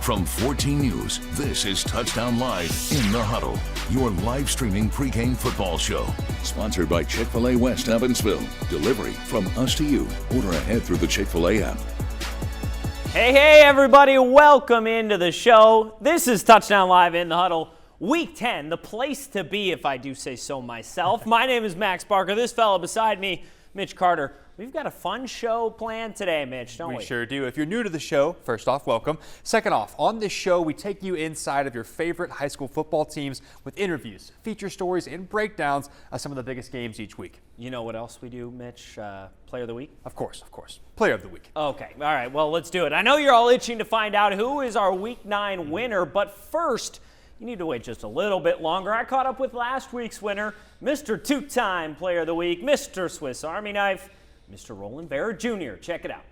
From 14 News, this is Touchdown Live in the Huddle, your live streaming pregame football show. Sponsored by Chick-fil-A West Evansville. Delivery from us to you. Order ahead through the Chick-fil-A app. Hey, everybody. Welcome into the show. This is Touchdown Live in the Huddle. Week 10, the place to be, if I do say so myself. My name is Max Barker. This fella beside me, Mitch Carter. We've got a fun show planned today, Mitch, don't we? We sure do. If you're new to the show, first off, welcome. Second off, on this show, we take you inside of your favorite high school football teams with interviews, feature stories, and breakdowns of some of the biggest games each week. You know what else we do, Mitch? Player of the week? Of course. Player of the week. Okay. All right. Well, let's do it. I know you're all itching to find out who is our Week 9 winner, but first, you need to wait just a little bit longer. I caught up with last week's winner, Mr. Two-time Player of the Week, Mr. Swiss Army Knife, Mr. Roland Barrett Jr. Check it out.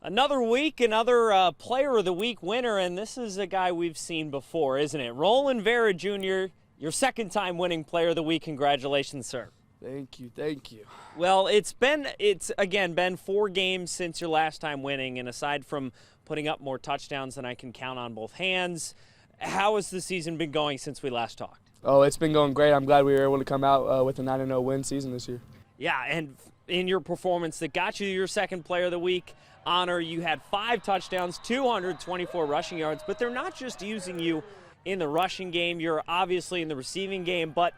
Another week, another Player of the Week winner, and this is a guy we've seen before, isn't it? Roland Barrett Jr., your second-time winning Player of the Week. Congratulations, sir. Thank you. Well, it's again been 4 games since your last time winning, and aside from putting up more touchdowns than I can count on both hands, how has the season been going since we last talked? Oh, it's been going great. I'm glad we were able to come out with a 9-0 win season this year. Yeah, and in your performance that got you your second Player of the Week honor, you had 5 touchdowns, 224 rushing yards, but they're not just using you in the rushing game. You're obviously in the receiving game, but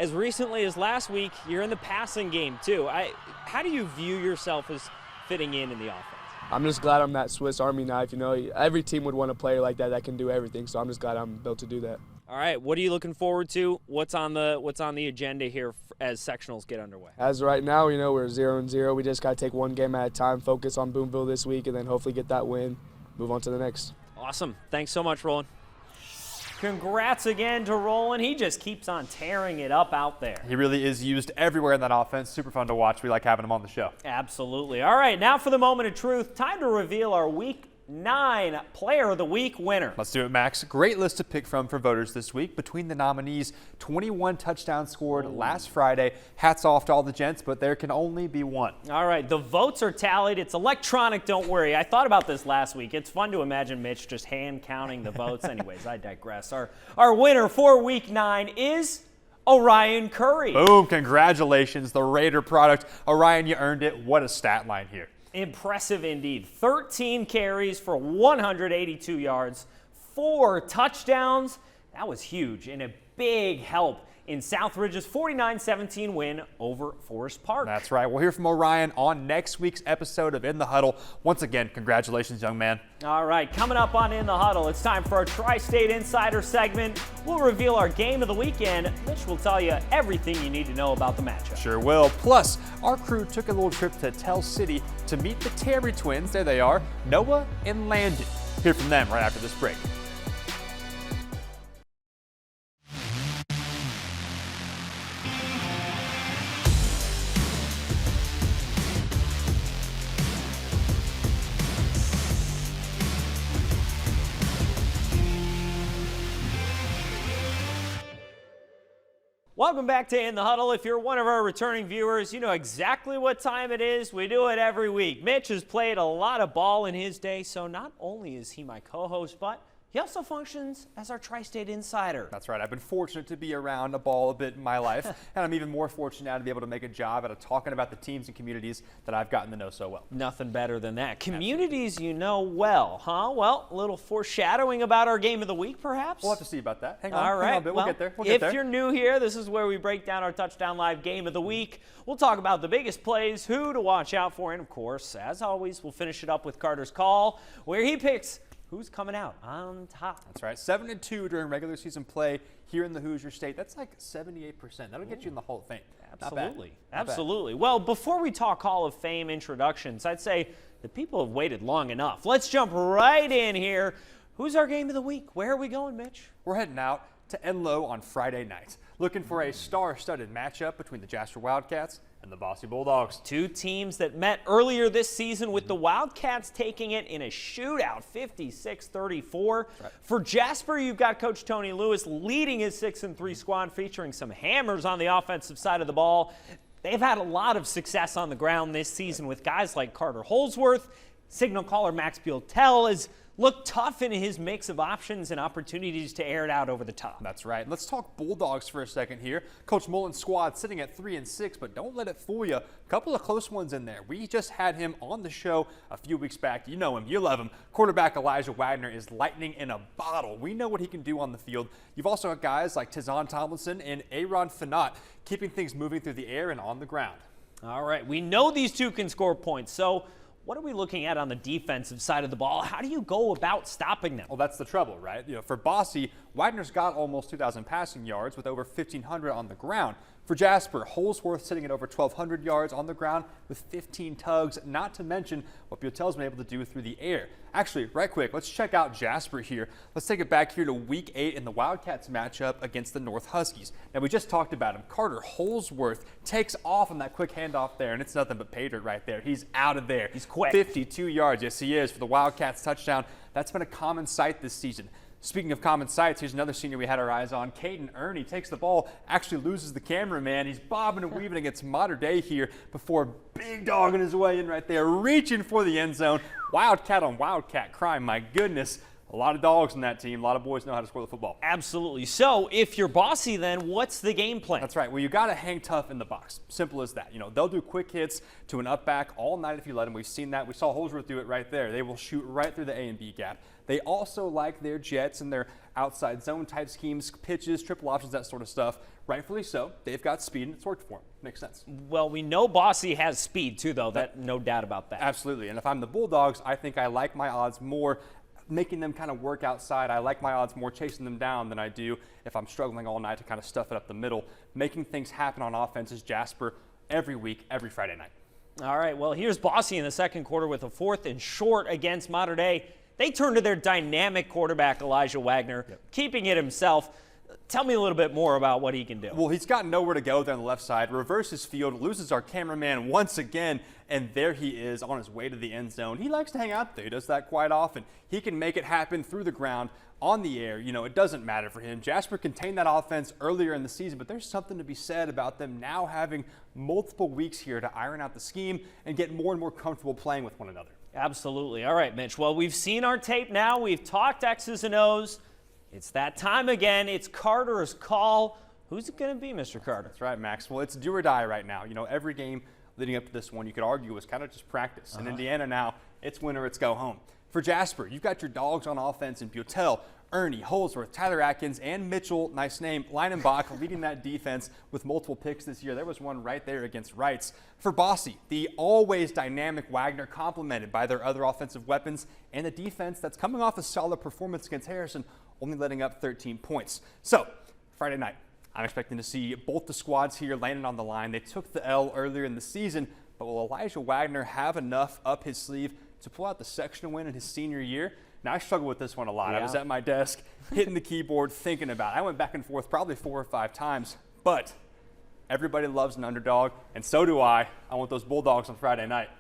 as recently as last week, you're in the passing game too. How do you view yourself as fitting in the offense? I'm just glad I'm that Swiss Army knife. You know, every team would want a player like that can do everything, so I'm just glad I'm built to do that. All right, what are you looking forward to? What's on the agenda here as sectionals get underway? As of right now, you know, we're 0-0. We just got to take one game at a time, focus on Boonville this week, and then hopefully get that win, move on to the next. Awesome. Thanks so much, Roland. Congrats again to Roland. He just keeps on tearing it up out there. He really is used everywhere in that offense. Super fun to watch. We like having him on the show. Absolutely. All right, now for the moment of truth. Time to reveal our Week 9 Player of the Week winner. Let's do it, Max. Great list to pick from for voters this week. Between the nominees, 21 touchdowns scored last Friday. Hats off to all the gents, but there can only be one. All right, the votes are tallied. It's electronic, don't worry. I thought about this last week. It's fun to imagine Mitch just hand counting the votes. Anyways, I digress. Our winner for Week 9 is Orion Curry. Boom, congratulations, the Raider product. Orion, you earned it. What a stat line here. Impressive indeed. 13 carries for 182 yards, 4 touchdowns. That was huge and a big help in Southridge's 49-17 win over Forest Park. That's right. We'll hear from Orion on next week's episode of In the Huddle. Once again, congratulations, young man. All right, coming up on In the Huddle, it's time for our Tri-State Insider segment. We'll reveal our game of the weekend. Mitch will tell you everything you need to know about the matchup. Sure will. Plus, our crew took a little trip to Tell City to meet the Terry twins. There they are, Noah and Landon. Hear from them right after this break. Welcome back to In the Huddle. If you're one of our returning viewers, you know exactly what time it is. We do it every week. Mitch has played a lot of ball in his day, so not only is he my co-host, but he also functions as our Tri-State Insider. That's right. I've been fortunate to be around a ball a bit in my life, and I'm even more fortunate now to be able to make a job out of talking about the teams and communities that I've gotten to know so well. Nothing better than that. Communities you know well, huh? Well, a little foreshadowing about our game of the week, perhaps? We'll have to see about that. Hang on. All right. Hang on a bit. We'll get there. If you're new here, this is where we break down our Touchdown Live game of the week. We'll talk about the biggest plays, who to watch out for, and of course, as always, we'll finish it up with Carter's Call, where he picks who's coming out on top. That's right. 7-2 during regular season play here in the Hoosier State. That's like 78%. That'll get you in the Hall of Fame. Absolutely. Absolutely. Well, before we talk Hall of Fame introductions, I'd say the people have waited long enough. Let's jump right in here. Who's our game of the week? Where are we going, Mitch? We're heading out to Enloe on Friday night, looking for a star-studded matchup between the Jasper Wildcats and the Bossy Bulldogs. 2 teams that met earlier this season with the Wildcats taking it in a shootout, 56-34. Right. For Jasper, you've got Coach Tony Lewis leading his 6-3 squad, featuring some hammers on the offensive side of the ball. They've had a lot of success on the ground this season with guys like Carter Holsworth, Signal caller Max Buell has looked tough in his mix of options and opportunities to air it out over the top. That's right. Let's talk Bulldogs for a second here. Coach Mullen's squad sitting at 3-6, but don't let it fool you. A couple of close ones in there. We just had him on the show a few weeks back. You know him. You love him. Quarterback Elijah Wagner is lightning in a bottle. We know what he can do on the field. You've also got guys like Tizon Tomlinson and Aaron Fanat keeping things moving through the air and on the ground. All right. We know these two can score points. So what are we looking at on the defensive side of the ball? How do you go about stopping them? Well, that's the trouble, right? For Bosse, Wagner's got almost 2,000 passing yards with over 1,500 on the ground. For Jasper, Holsworth sitting at over 1,200 yards on the ground with 15 tugs, not to mention what Butel's been able to do through the air. Actually, right quick, let's check out Jasper here. Let's take it back here to Week 8 in the Wildcats matchup against the North Huskies. Now, we just talked about him. Carter Holsworth takes off on that quick handoff there, and it's nothing but pay dirt right there. He's out of there. He's quick. 52 yards, yes he is, for the Wildcats touchdown. That's been a common sight this season. Speaking of common sights, here's another senior we had our eyes on. Caden Ernie takes the ball, actually loses the cameraman. He's bobbing and weaving against Mater Dei here before big dogging his way in right there, reaching for the end zone. Wildcat on Wildcat crime, my goodness. A lot of dogs in that team. A lot of boys know how to score the football. Absolutely. So if you're Bosse, then what's the game plan? That's right. Well, you got to hang tough in the box. Simple as that. They'll do quick hits to an up back all night if you let them. We've seen that. We saw Holsworth do it right there. They will shoot right through the A and B gap. They also like their jets and their outside zone type schemes, pitches, triple options, that sort of stuff. Rightfully so. They've got speed and it's worked for them. Makes sense. Well, we know Bosse has speed too, though. No doubt about that. Absolutely. And if I'm the Bulldogs, I think I like my odds more making them kind of work outside. I like my odds more chasing them down than I do if I'm struggling all night to kind of stuff it up the middle. Making things happen on offense is Jasper every week, every Friday night. All right, well, here's Bosse in the second quarter with a 4th and short against Mater Dei. They turn to their dynamic quarterback, Elijah Wagner, keeping it himself. Tell me a little bit more about what he can do. Well, he's got nowhere to go there on the left side. Reverses field, loses our cameraman once again, and there he is on his way to the end zone. He likes to hang out there. He does that quite often. He can make it happen through the ground, on the air. It doesn't matter for him. Jasper contained that offense earlier in the season, but there's something to be said about them now having multiple weeks here to iron out the scheme and get more and more comfortable playing with one another. Absolutely. All right, Mitch. Well, we've seen our tape now. We've talked X's and O's. It's that time again. It's Carter's call. Who's it going to be, Mr. Carter? That's right, Max. Well, it's do or die right now. Every game leading up to this one, you could argue, was kind of just practice. In Indiana now, it's win or it's go home. For Jasper, you've got your dogs on offense in Butel, Ernie, Holsworth, Tyler Atkins, and Mitchell, nice name, Leinenbach, leading that defense with multiple picks this year. There was one right there against Wrights. For Bosse, the always dynamic Wagner complemented by their other offensive weapons and the defense that's coming off a solid performance against Harrison, only letting up 13 points. So, Friday night, I'm expecting to see both the squads here landing on the line. They took the L earlier in the season, but will Elijah Wagner have enough up his sleeve to pull out the sectional win in his senior year? Now, I struggled with this one a lot. Yeah. I was at my desk, hitting the keyboard, thinking about it. I went back and forth probably 4 or 5 times, but everybody loves an underdog, and so do I. I want those Bulldogs on Friday night.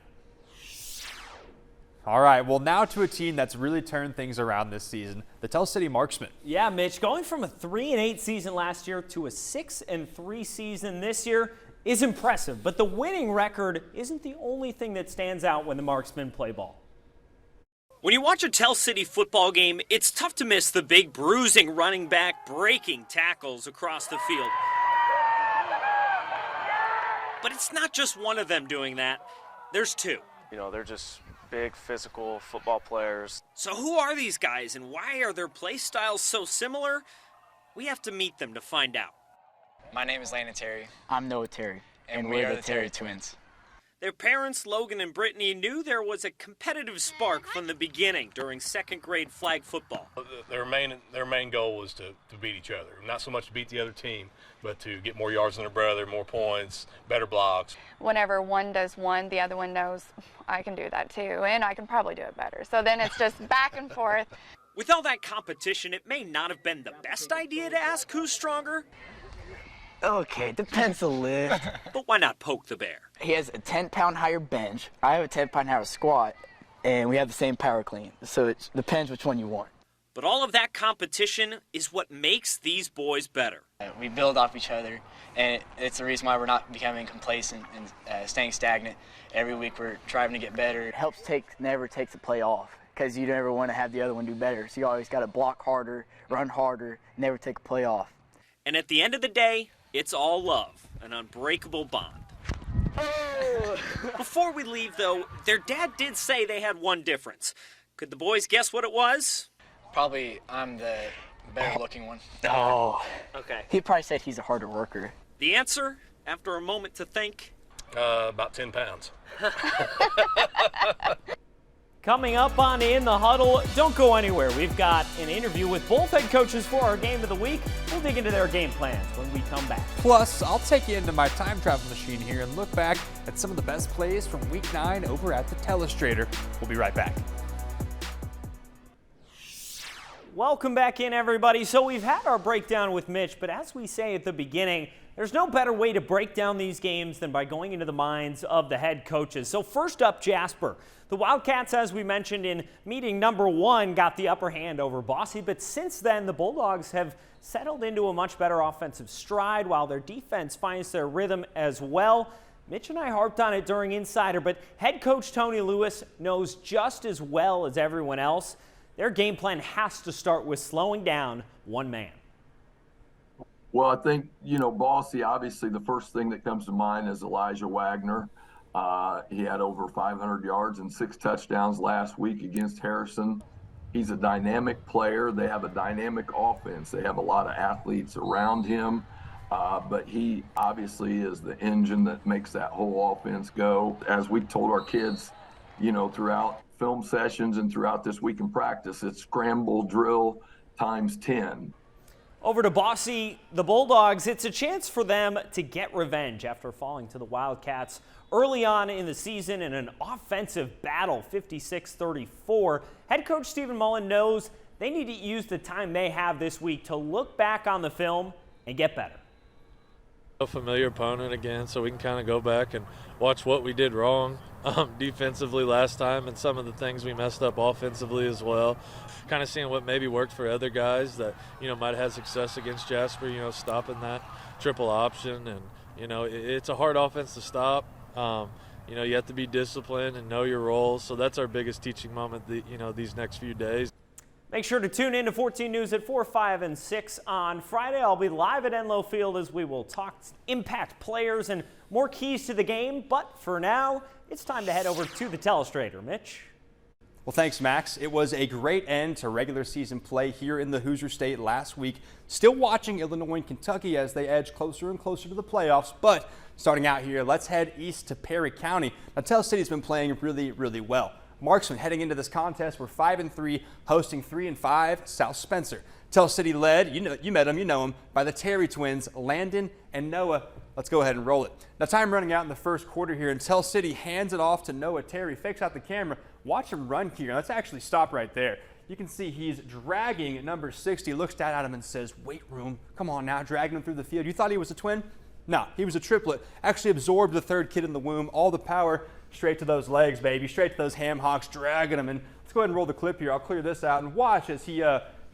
All right, well, now to a team that's really turned things around this season, the Tell City Marksmen. Yeah, Mitch, going from a 3-8 season last year to a 6-3 season this year is impressive, but the winning record isn't the only thing that stands out when the Marksmen play ball. When you watch a Tell City football game, it's tough to miss the big bruising running back breaking tackles across the field. But it's not just one of them doing that. There's two. They're just big, physical football players. So who are these guys and why are their play styles so similar? We have to meet them to find out. My name is Landon Terry. I'm Noah Terry, And we're the Terry twins. Their parents, Logan and Brittany, knew there was a competitive spark from the beginning during second-grade flag football. Their main goal was to beat each other. Not so much to beat the other team, but to get more yards than their brother, more points, better blocks. Whenever one does one, the other one knows I can do that too, and I can probably do it better. So then it's just back and forth. With all that competition, it may not have been the best idea to ask who's stronger, Okay, depends a lift. but why not poke the bear? He has a 10-pound higher bench. I have a 10-pound higher squat, and we have the same power clean. So it depends which one you want. But all of that competition is what makes these boys better. We build off each other, and it's the reason why we're not becoming complacent and staying stagnant. Every week we're trying to get better. It helps never takes a play off because you never want to have the other one do better. So you always got to block harder, run harder, never take a play off. And at the end of the day, it's all love, an unbreakable bond. Before we leave, though, their dad did say they had one difference. Could the boys guess what it was? Probably I'm the better looking one. Oh. Okay. He probably said he's a harder worker. The answer, after a moment to think? About 10 pounds. Coming up on In the Huddle, don't go anywhere. We've got an interview with both head coaches for our game of the week. We'll dig into their game plans when we come back. Plus, I'll take you into my time travel machine here and look back at some of the best plays from Week 9 over at the Telestrator. We'll be right back. Welcome back in, everybody. So we've had our breakdown with Mitch, but as we say at the beginning, there's no better way to break down these games than by going into the minds of the head coaches. So first up, Jasper. The Wildcats, as we mentioned in meeting number 1, got the upper hand over Bosse, but since then, the Bulldogs have settled into a much better offensive stride while their defense finds their rhythm as well. Mitch and I harped on it during Insider, but head coach Tony Lewis knows just as well as everyone else their game plan has to start with slowing down one man. Well, I think, Bosse, obviously the first thing that comes to mind is Elijah Wagner. He had over 500 yards and 6 touchdowns last week against Harrison. He's a dynamic player. They have a dynamic offense. They have a lot of athletes around him, but he obviously is the engine that makes that whole offense go. As we told our kids, throughout film sessions and throughout this week in practice, it's scramble drill times 10. Over to Bosse, the Bulldogs, it's a chance for them to get revenge after falling to the Wildcats early on in the season in an offensive battle, 56-34. Head coach Stephen Mullen knows they need to use the time they have this week to look back on the film and get better. A familiar opponent again, so we can kind of go back and watch what we did wrong defensively last time and some of the things we messed up offensively as well. Kind of seeing what maybe worked for other guys that, might have had success against Jasper, stopping that triple option. And, it's a hard offense to stop. You have to be disciplined and know your roles. So that's our biggest teaching moment, these next few days. Make sure to tune in to 14 News at 4, 5, and 6 on Friday. I'll be live at Enloe Field as we will talk impact players and more keys to the game. But for now, it's time to head over to the Telestrator. Mitch? Well, thanks, Max. It was a great end to regular season play here in the Hoosier State last week. Still watching Illinois and Kentucky as they edge closer and closer to the playoffs. But starting out here, let's head east to Perry County. Now, Tell City's been playing really, really well. Marksmen heading into this contest were 5-3, hosting 3-5 South Spencer. Tell City led, you met them, you know them, by the Terry twins, Landon and Noah. Let's go ahead and roll it. Now, time running out in the first quarter here, and Tell City hands it off to Noah Terry, fakes out the camera. Watch him run here. Let's actually stop right there. You can see he's dragging number 60, looks down at him and says, "Weight room, come on now," dragging him through the field. You thought he was a twin? No, he was a triplet. Actually absorbed the third kid in the womb. All the power straight to those legs, baby, straight to those ham hocks, dragging him. And let's go ahead and roll the clip here. I'll clear this out and watch as he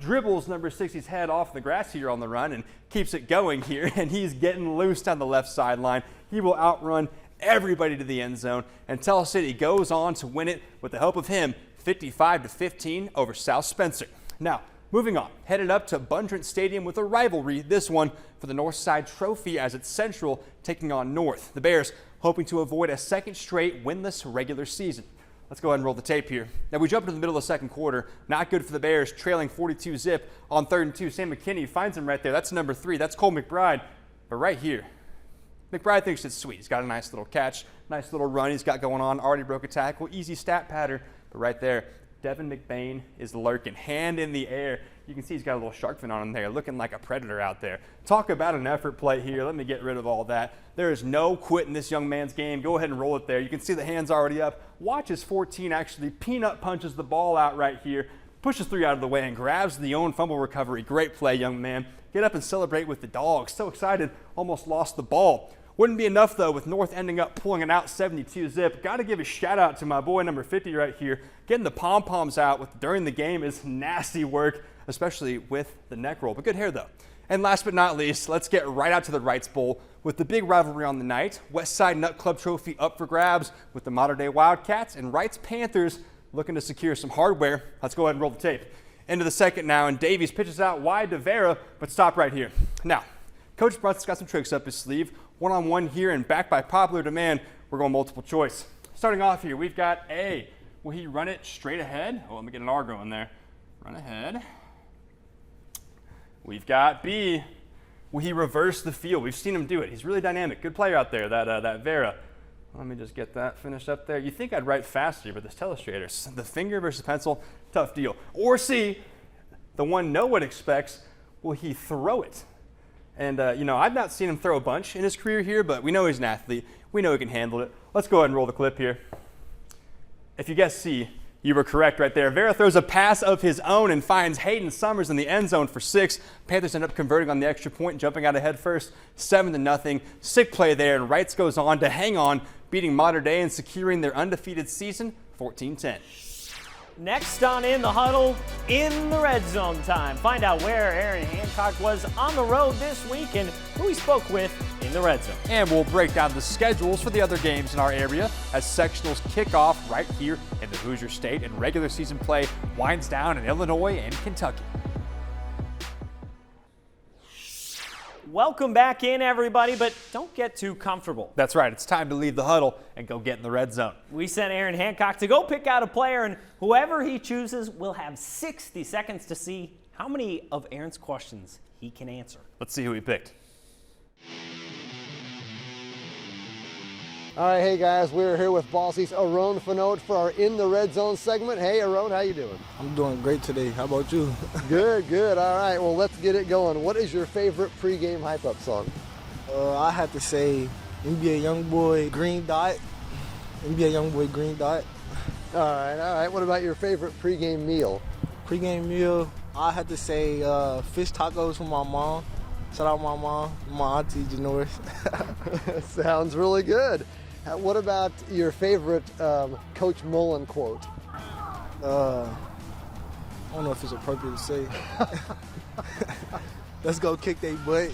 dribbles number 60's head off the grass here on the run and keeps it going here. And he's getting loose down the left sideline. He will outrun everybody to the end zone. And Tell City goes on to win it with the help of him, 55-15 over South Spencer. Now, moving on, headed up to Bundrant Stadium with a rivalry, this one for the Northside Trophy as it's Central taking on North. The Bears hoping to avoid a second straight winless regular season. Let's go ahead and roll the tape here. Now we jump into the middle of the second quarter. Not good for the Bears, trailing 42-zip on 3rd and 2. Sam McKinney finds him right there. That's number 3. That's Cole McBride. But right here, McBride thinks it's sweet. He's got a nice little catch, nice little run he's got going on. Already broke a tackle, easy stat pattern. But right there, Devin McBain is lurking, hand in the air. You can see he's got a little shark fin on him there, looking like a predator out there. Talk about an effort play here. Let me get rid of all that. There is no quit in this young man's game. Go ahead and roll it there. You can see the hands already up. Watch as 14 actually peanut punches the ball out right here, pushes 3 out of the way and grabs the own fumble recovery. Great play, young man. Get up and celebrate with the dogs. So excited, almost lost the ball. Wouldn't be enough, though, with North ending up pulling it out 72-zip. Got to give a shout-out to my boy number 50 right here. Getting the pom-poms out during the game is nasty work, especially with the neck roll. But good hair, though. And last but not least, let's get right out to the Wrights Bowl with the big rivalry on the night. Westside Nut Club Trophy up for grabs with the modern-day Wildcats and Wrights Panthers looking to secure some hardware. Let's go ahead and roll the tape. Into the second now, and Davies pitches out wide to Vera, but stop right here. Now, Coach Brunson's got some tricks up his sleeve. One-on-one here, and backed by popular demand, we're going multiple choice. Starting off here, we've got A. Will he run it straight ahead? Oh, let me get an R going there. Run ahead. We've got B. Will he reverse the field? We've seen him do it. He's really dynamic. Good player out there, that Vera. Let me just get that finished up there. You think I'd write faster, but this telestrator, the finger versus pencil, tough deal. Or C, the one no one expects, will he throw it? And, I've not seen him throw a bunch in his career here, but we know he's an athlete. We know he can handle it. Let's go ahead and roll the clip here. If you guessed C, you were correct right there. Vera throws a pass of his own and finds Hayden Summers in the end zone for 6. Panthers end up converting on the extra point and jumping out ahead first, 7-0. Sick play there, and Wrights goes on to hang on, beating Modern Day and securing their undefeated season, 14-10. Next on In the Huddle, in the red zone time. Find out where Aaron Hancock was on the road this week and who he spoke with in the red zone. And we'll break down the schedules for the other games in our area as sectionals kick off right here in the Hoosier State and regular season play winds down in Illinois and Kentucky. Welcome back in, everybody, but don't get too comfortable. That's right. It's time to leave the huddle and go get in the red zone. We sent Aaron Hancock to go pick out a player, and whoever he chooses will have 60 seconds to see how many of Aaron's questions he can answer. Let's see who he picked. All right, hey guys, we're here with Ballsy's Aaron Fanote for our In the Red Zone segment. Hey Aaron, how you doing? I'm doing great today. How about you? Good, good. All right, well, let's get it going. What is your favorite pregame hype-up song? I have to say NBA Youngboy Green Dot. NBA Youngboy Green Dot. All right. What about your favorite pregame meal? Pregame meal, I have to say fish tacos from my mom. Shout out my mom, my auntie Janoris. Sounds really good. What about your favorite Coach Mullen quote? I don't know if it's appropriate to say. Let's go kick they butt.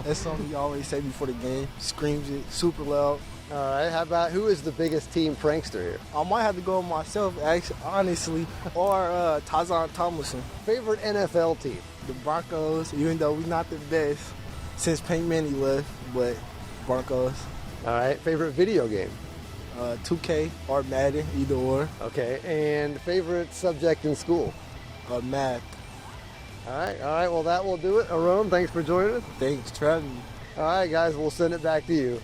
That's something you always say before the game. Screams it super loud. All right. How about who is the biggest team prankster here? I might have to go with myself, actually, honestly, or Tazan Tomlinson. Favorite NFL team? The Broncos, even though we're not the best since Peyton Manning left, but Broncos. All right. Favorite video game? 2K or Madden, either or. Okay. And favorite subject in school? Math. All right. Well, that will do it. Aaron, thanks for joining us. Thanks for having me. All right, guys. We'll send it back to you.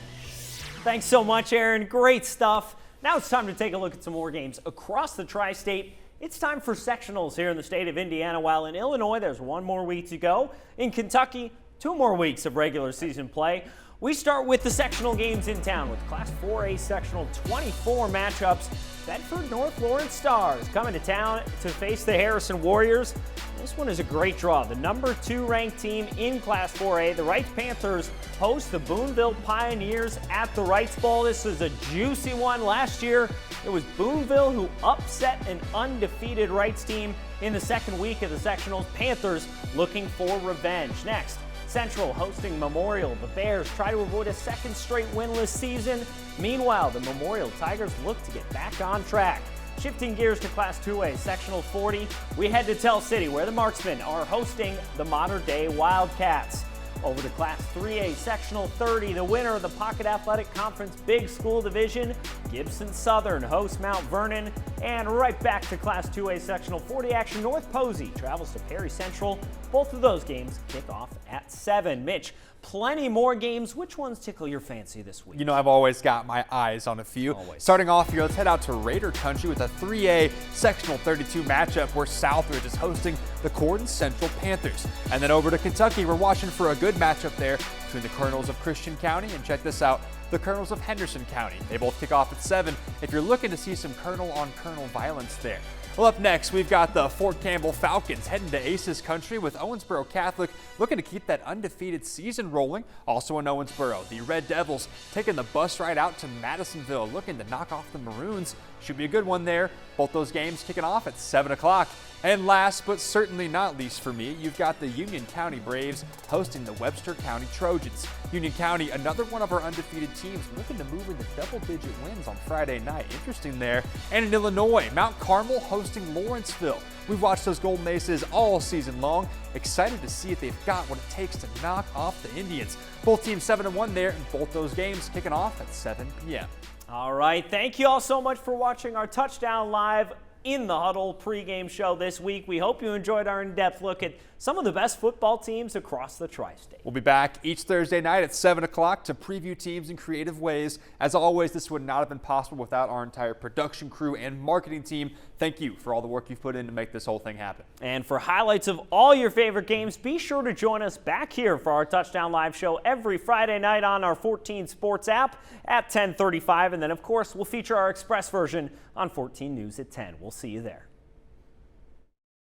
Thanks so much, Aaron. Great stuff. Now it's time to take a look at some more games across the tri-state. It's time for sectionals here in the state of Indiana. While in Illinois, there's one more week to go. In Kentucky, 2 more weeks of regular season play. We start with the sectional games in town with Class 4A sectional 24 matchups. Bedford North Lawrence Stars coming to town to face the Harrison Warriors. This one is a great draw. The number 2 ranked team in Class 4A, the Wrights Panthers, host the Boonville Pioneers at the Wrights Bowl. This is a juicy one. Last year, it was Boonville who upset an undefeated Wrights team in the second week of the sectionals. Panthers looking for revenge. Next, Central hosting Memorial. The Bears try to avoid a second straight winless season. Meanwhile, the Memorial Tigers look to get back on track. Shifting gears to Class 2A, Sectional 40, we head to Tell City, where the Marksmen are hosting the Modern Day Wildcats. Over to Class 3A, Sectional 30, the winner of the Pocket Athletic Conference Big School Division, Gibson Southern hosts Mount Vernon. And right back to Class 2A, Sectional 40 action, North Posey travels to Perry Central. Both of those games kick off at 7. Mitch, plenty more games. Which ones tickle your fancy this week? You know, I've always got my eyes on a few. Always. Starting off here, let's head out to Raider Country with a 3A Sectional 32 matchup where Southridge is hosting the Corden Central Panthers. And then over to Kentucky, we're watching for a good matchup there between the Colonels of Christian County and check this out, the Colonels of Henderson County. They both kick off at 7 if you're looking to see some Colonel-on-Colonel violence there. Well, up next, we've got the Fort Campbell Falcons heading to Aces country with Owensboro Catholic looking to keep that undefeated season rolling. Also in Owensboro, the Red Devils taking the bus ride out to Madisonville looking to knock off the Maroons. Should be a good one there. Both those games kicking off at 7 o'clock. And last but certainly not least for me, you've got the Union County Braves hosting the Webster County Trojans. Union County, another one of our undefeated teams, looking to move into double-digit wins on Friday night. Interesting there. And in Illinois, Mount Carmel hosting Lawrenceville. We've watched those Golden Aces all season long. Excited to see if they've got what it takes to knock off the Indians. Both teams 7-1 there, and both those games kicking off at 7 p.m. All right, thank you all so much for watching our Touchdown Live in the Huddle pregame show this week. We hope you enjoyed our in-depth look at some of the best football teams across the tri-state. We'll be back each Thursday night at 7 o'clock to preview teams in creative ways. As always, this would not have been possible without our entire production crew and marketing team. Thank you for all the work you've put in to make this whole thing happen. And for highlights of all your favorite games, be sure to join us back here for our Touchdown Live show every Friday night on our 14 Sports app at 10:35. And then, of course, we'll feature our express version on 14 News at 10. We'll see you there.